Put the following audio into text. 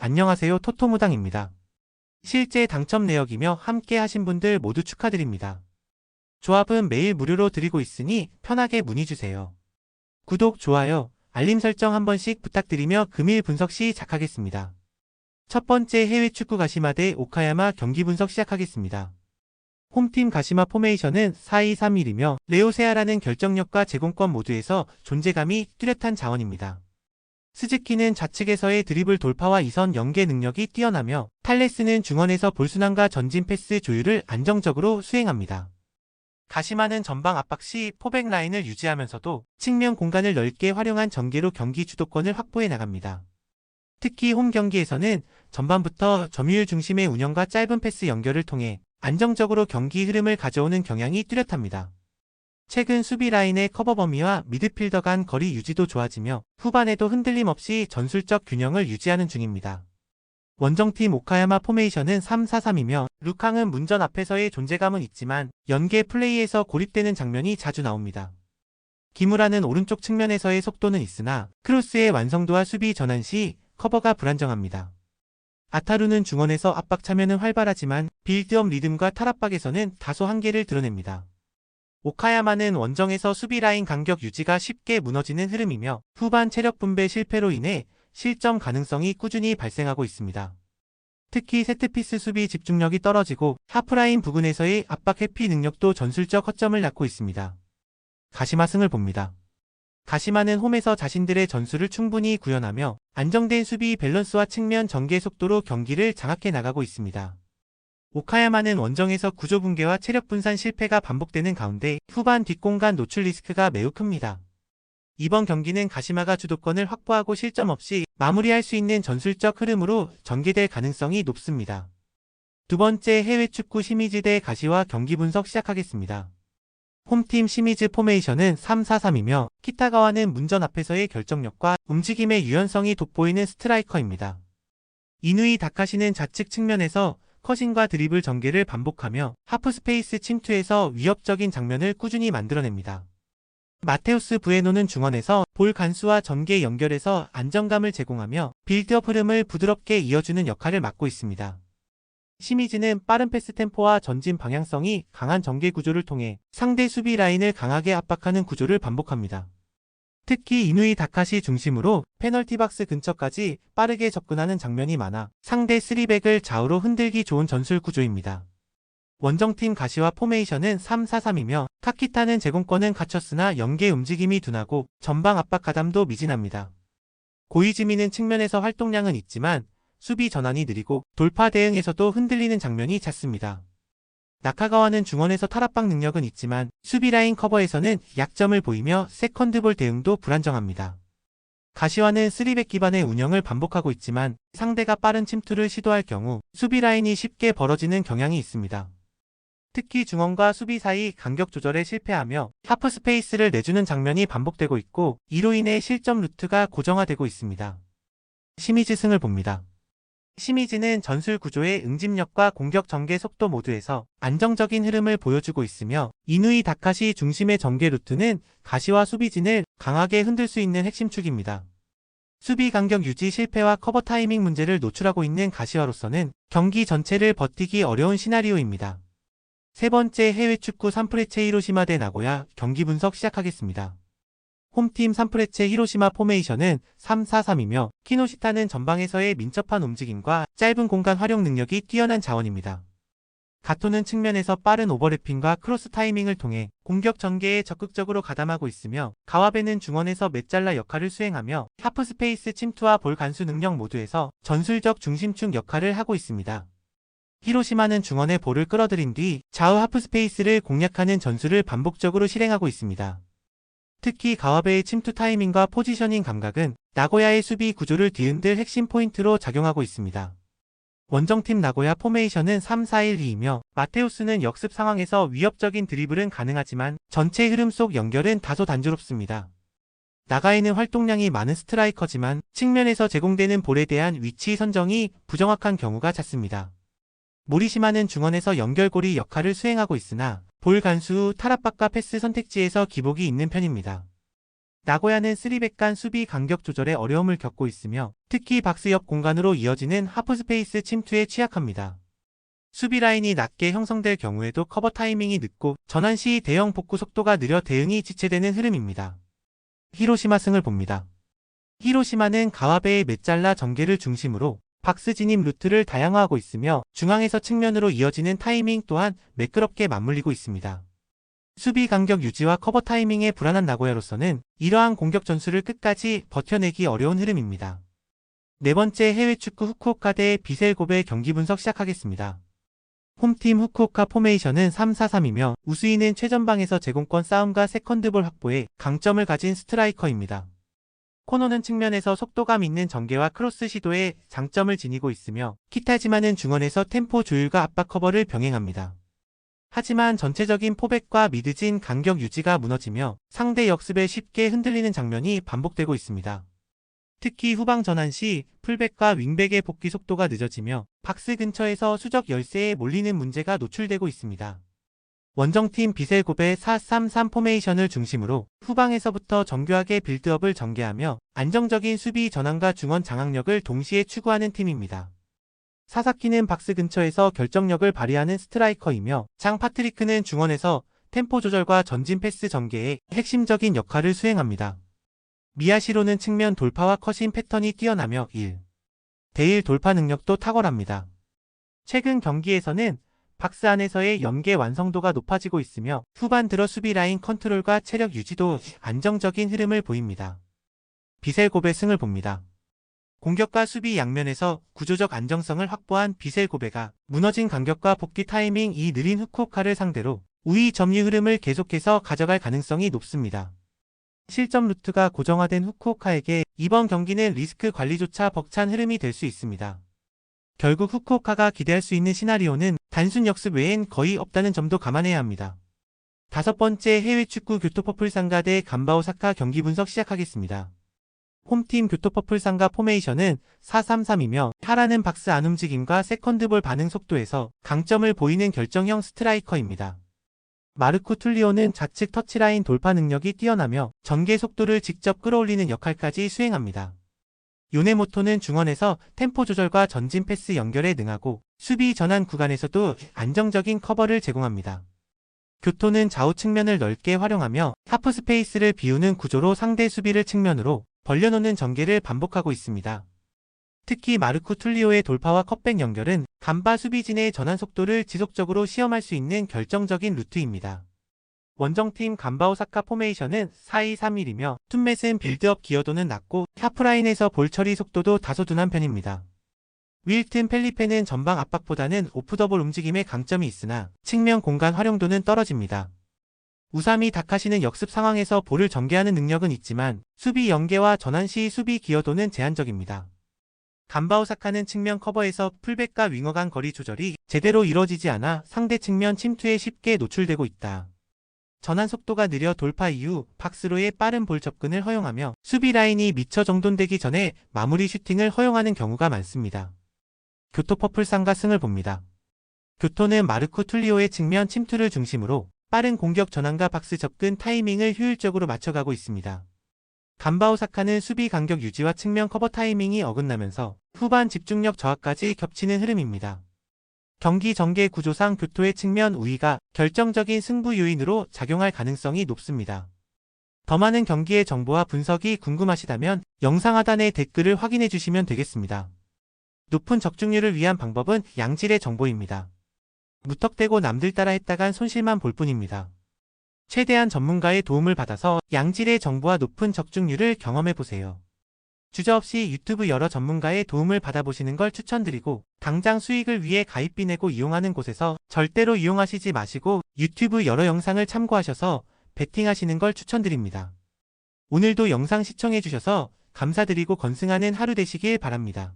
안녕하세요, 토토무당입니다. 실제 당첨 내역이며 함께 하신 분들 모두 축하드립니다. 조합은 매일 무료로 드리고 있으니 편하게 문의주세요. 구독, 좋아요, 알림 설정 한 번씩 부탁드리며 금일 분석 시작하겠습니다. 첫 번째 해외 축구 가시마 대 오카야마 경기 분석 시작하겠습니다. 홈팀 가시마 포메이션은 4-2-3-1이며 레오세아라는 결정력과 제공권 모두에서 존재감이 뚜렷한 자원입니다. 스즈키는 좌측에서의 드리블 돌파와 이선 연계 능력이 뛰어나며 탈레스는 중원에서 볼순환과 전진 패스 조율을 안정적으로 수행합니다. 가시마는 전방 압박 시 포백 라인을 유지하면서도 측면 공간을 넓게 활용한 전개로 경기 주도권을 확보해 나갑니다. 특히 홈 경기에서는 전반부터 점유율 중심의 운영과 짧은 패스 연결을 통해 안정적으로 경기 흐름을 가져오는 경향이 뚜렷합니다. 최근 수비 라인의 커버 범위와 미드필더 간 거리 유지도 좋아지며 후반에도 흔들림 없이 전술적 균형을 유지하는 중입니다. 원정팀 오카야마 포메이션은 3-4-3이며 루캉은 문전 앞에서의 존재감은 있지만 연계 플레이에서 고립되는 장면이 자주 나옵니다. 기무라는 오른쪽 측면에서의 속도는 있으나 크로스의 완성도와 수비 전환 시 커버가 불안정합니다. 아타루는 중원에서 압박 참여는 활발하지만 빌드업 리듬과 탈압박에서는 다소 한계를 드러냅니다. 오카야마는 원정에서 수비 라인 간격 유지가 쉽게 무너지는 흐름이며 후반 체력 분배 실패로 인해 실점 가능성이 꾸준히 발생하고 있습니다. 특히 세트피스 수비 집중력이 떨어지고 하프라인 부근에서의 압박 회피 능력도 전술적 허점을 낳고 있습니다. 가시마 승을 봅니다. 가시마는 홈에서 자신들의 전술을 충분히 구현하며 안정된 수비 밸런스와 측면 전개 속도로 경기를 장악해 나가고 있습니다. 오카야마는 원정에서 구조 붕괴와 체력 분산 실패가 반복되는 가운데 후반 뒷공간 노출 리스크가 매우 큽니다. 이번 경기는 가시마가 주도권을 확보하고 실점 없이 마무리할 수 있는 전술적 흐름으로 전개될 가능성이 높습니다. 두 번째 해외 축구 시미즈 대 가시와 경기 분석 시작하겠습니다. 홈팀 시미즈 포메이션은 3-4-3이며 키타가와는 문전 앞에서의 결정력과 움직임의 유연성이 돋보이는 스트라이커입니다. 이누이 다카시는 좌측 측면에서 컷인과 드리블 전개를 반복하며 하프스페이스 침투에서 위협적인 장면을 꾸준히 만들어냅니다. 마테우스 부에노는 중원에서 볼 간수와 전개 연결해서 안정감을 제공하며 빌드업 흐름을 부드럽게 이어주는 역할을 맡고 있습니다. 시미즈는 빠른 패스 템포와 전진 방향성이 강한 전개 구조를 통해 상대 수비 라인을 강하게 압박하는 구조를 반복합니다. 특히 이누이 다카시 중심으로 페널티 박스 근처까지 빠르게 접근하는 장면이 많아 상대 3백을 좌우로 흔들기 좋은 전술 구조입니다. 원정팀 가시와 포메이션은 3-4-3이며 카키타는 제공권은 갖췄으나 연계 움직임이 둔하고 전방 압박 가담도 미진합니다. 고이즈미는 측면에서 활동량은 있지만 수비 전환이 느리고 돌파 대응에서도 흔들리는 장면이 잦습니다. 나카가와는 중원에서 탈압박 능력은 있지만 수비라인 커버에서는 약점을 보이며 세컨드볼 대응도 불안정합니다. 가시와는 3백 기반의 운영을 반복하고 있지만 상대가 빠른 침투를 시도할 경우 수비라인이 쉽게 벌어지는 경향이 있습니다. 특히 중원과 수비 사이 간격 조절에 실패하며 하프 스페이스를 내주는 장면이 반복되고 있고 이로 인해 실점 루트가 고정화되고 있습니다. 시미즈 승을 봅니다. 시미즈는 전술 구조의 응집력과 공격 전개 속도 모두에서 안정적인 흐름을 보여주고 있으며 이누이 다카시 중심의 전개 루트는 가시와 수비진을 강하게 흔들 수 있는 핵심 축입니다. 수비 간격 유지 실패와 커버 타이밍 문제를 노출하고 있는 가시와로서는 경기 전체를 버티기 어려운 시나리오입니다. 세 번째 해외 축구 산프레체 히로시마 대 나고야 경기 분석 시작하겠습니다. 홈팀 산프레체 히로시마 포메이션은 3-4-3이며 키노시타는 전방에서의 민첩한 움직임과 짧은 공간 활용 능력이 뛰어난 자원입니다. 가토는 측면에서 빠른 오버래핑과 크로스 타이밍을 통해 공격 전개에 적극적으로 가담하고 있으며 가와베는 중원에서 메잘라 역할을 수행하며 하프스페이스 침투와 볼 간수 능력 모두에서 전술적 중심축 역할을 하고 있습니다. 히로시마는 중원에 볼을 끌어들인 뒤 좌우 하프스페이스를 공략하는 전술을 반복적으로 실행하고 있습니다. 특히 가와베의 침투 타이밍과 포지셔닝 감각은 나고야의 수비 구조를 뒤흔들 핵심 포인트로 작용하고 있습니다. 원정팀 나고야 포메이션은 3-4-1-2이며 마테우스는 역습 상황에서 위협적인 드리블은 가능하지만 전체 흐름 속 연결은 다소 단조롭습니다. 나가이는 활동량이 많은 스트라이커지만 측면에서 제공되는 볼에 대한 위치 선정이 부정확한 경우가 잦습니다. 모리시마는 중원에서 연결고리 역할을 수행하고 있으나 볼 간수 후 탈압박과 패스 선택지에서 기복이 있는 편입니다. 나고야는 3백 간 수비 간격 조절에 어려움을 겪고 있으며 특히 박스 옆 공간으로 이어지는 하프스페이스 침투에 취약합니다. 수비 라인이 낮게 형성될 경우에도 커버 타이밍이 늦고 전환 시 대형 복구 속도가 느려 대응이 지체되는 흐름입니다. 히로시마 승을 봅니다. 히로시마는 가와베의 메잘라 전개를 중심으로 박스 진입 루트를 다양화하고 있으며 중앙에서 측면으로 이어지는 타이밍 또한 매끄럽게 맞물리고 있습니다. 수비 간격 유지와 커버 타이밍에 불안한 나고야로서는 이러한 공격 전술을 끝까지 버텨내기 어려운 흐름입니다. 네 번째 해외 축구 후쿠오카 대 비셀고베 경기 분석 시작하겠습니다. 홈팀 후쿠오카 포메이션은 3-4-3이며 우수인은 최전방에서 제공권 싸움과 세컨드볼 확보에 강점을 가진 스트라이커입니다. 코노는 측면에서 속도감 있는 전개와 크로스 시도에 장점을 지니고 있으며 키타지마는 중원에서 템포 조율과 압박 커버를 병행합니다. 하지만 전체적인 포백과 미드진 간격 유지가 무너지며 상대 역습에 쉽게 흔들리는 장면이 반복되고 있습니다. 특히 후방 전환 시 풀백과 윙백의 복귀 속도가 늦어지며 박스 근처에서 수적 열세에 몰리는 문제가 노출되고 있습니다. 원정팀 비셀고베 4-3-3 포메이션을 중심으로 후방에서부터 정교하게 빌드업을 전개하며 안정적인 수비 전환과 중원 장악력을 동시에 추구하는 팀입니다. 사사키는 박스 근처에서 결정력을 발휘하는 스트라이커이며 장 파트리크는 중원에서 템포 조절과 전진 패스 전개에 핵심적인 역할을 수행합니다. 미야시로는 측면 돌파와 컷인 패턴이 뛰어나며 1대1 돌파 능력도 탁월합니다. 최근 경기에서는 박스 안에서의 연계 완성도가 높아지고 있으며 후반 들어 수비 라인 컨트롤과 체력 유지도 안정적인 흐름을 보입니다. 비셀고베 승을 봅니다. 공격과 수비 양면에서 구조적 안정성을 확보한 비셀고베가 무너진 간격과 복귀 타이밍이 느린 후쿠오카를 상대로 우위 점유 흐름을 계속해서 가져갈 가능성이 높습니다. 실점 루트가 고정화된 후쿠오카에게 이번 경기는 리스크 관리조차 벅찬 흐름이 될 수 있습니다. 결국 후쿠오카가 기대할 수 있는 시나리오는 단순 역습 외엔 거의 없다는 점도 감안해야 합니다. 다섯 번째 해외 축구 교토퍼플상가 대 간바오사카 경기 분석 시작하겠습니다. 홈팀 교토퍼플상가 포메이션은 4-3-3이며 하라는 박스 안 움직임과 세컨드볼 반응 속도에서 강점을 보이는 결정형 스트라이커입니다. 마르코 툴리오는 좌측 터치라인 돌파 능력이 뛰어나며 전개 속도를 직접 끌어올리는 역할까지 수행합니다. 요네모토는 중원에서 템포 조절과 전진 패스 연결에 능하고 수비 전환 구간에서도 안정적인 커버를 제공합니다. 교토는 좌우 측면을 넓게 활용하며 하프 스페이스를 비우는 구조로 상대 수비를 측면으로 벌려놓는 전개를 반복하고 있습니다. 특히 마르코 툴리오의 돌파와 컷백 연결은 간바 수비진의 전환 속도를 지속적으로 시험할 수 있는 결정적인 루트입니다. 원정팀 간바오사카 포메이션은 4-2-3-1이며 툰맷은 빌드업 기여도는 낮고 하프라인에서 볼 처리 속도도 다소 둔한 편입니다. 윌튼 펠리페는 전방 압박보다는 오프더볼 움직임에 강점이 있으나 측면 공간 활용도는 떨어집니다. 우사미 다카시는 역습 상황에서 볼을 전개하는 능력은 있지만 수비 연계와 전환 시 수비 기여도는 제한적입니다. 간바오사카는 측면 커버에서 풀백과 윙어 간 거리 조절이 제대로 이뤄지지 않아 상대 측면 침투에 쉽게 노출되고 있다. 전환 속도가 느려 돌파 이후 박스로의 빠른 볼 접근을 허용하며 수비 라인이 미처 정돈되기 전에 마무리 슈팅을 허용하는 경우가 많습니다. 교토퍼플상가 승을 봅니다. 교토는 마르코 툴리오의 측면 침투를 중심으로 빠른 공격 전환과 박스 접근 타이밍을 효율적으로 맞춰가고 있습니다. 간바오사카는 수비 간격 유지와 측면 커버 타이밍이 어긋나면서 후반 집중력 저하까지 겹치는 흐름입니다. 경기 전개 구조상 교토의 측면 우위가 결정적인 승부 요인으로 작용할 가능성이 높습니다. 더 많은 경기의 정보와 분석이 궁금하시다면 영상 하단의 댓글을 확인해 주시면 되겠습니다. 높은 적중률을 위한 방법은 양질의 정보입니다. 무턱대고 남들 따라 했다간 손실만 볼 뿐입니다. 최대한 전문가의 도움을 받아서 양질의 정보와 높은 적중률을 경험해보세요. 주저없이 유튜브 여러 전문가의 도움을 받아보시는 걸 추천드리고 당장 수익을 위해 가입비 내고 이용하는 곳에서 절대로 이용하시지 마시고 유튜브 여러 영상을 참고하셔서 베팅하시는 걸 추천드립니다. 오늘도 영상 시청해주셔서 감사드리고 건승하는 하루 되시길 바랍니다.